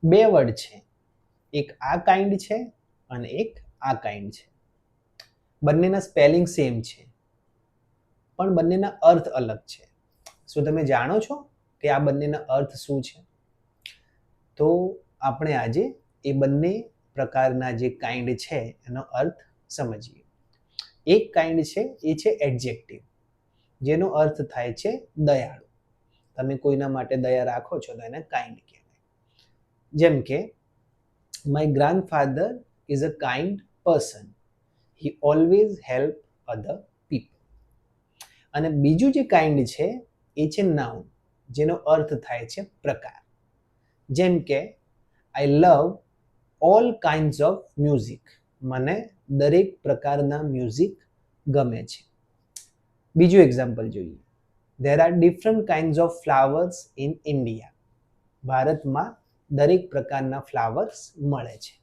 બે વર્ડ છે, એક આ કાઇન્ડ છે અને એક આ કાઇન્ડ છે. બંનેના સ્પેલિંગ સેમ છે પણ બંનેના અર્થ અલગ છે. શું તમે જાણો છો કે આ બંનેના અર્થ શું છે? તો આપણે આજે એ બંને પ્રકારના જે કાઇન્ડ છે એનો અર્થ સમજીએ. એક કાઇન્ડ છે એ છે એડજેક્ટિવ, જેનો અર્થ થાય છે દયાળુ. તમે કોઈના માટે દયા રાખો છો તો એને કાઇન્ડ કહેવાય. જેમ કે my grandfather is a kind person, he always help other people. અને બીજું જે કાઇન્ડ છે એ છે નાઉન, જેનો અર્થ થાય છે પ્રકાર. જેમ કે I love all kinds of music, મને દરેક પ્રકારના મ્યુઝિક ગમે છે. બીજું એક્ઝામ્પલ જોઈએ. There are different kinds of flowers in India, ભારતમાં દરેક પ્રકારના ફ્લાવર્સ મળે છે.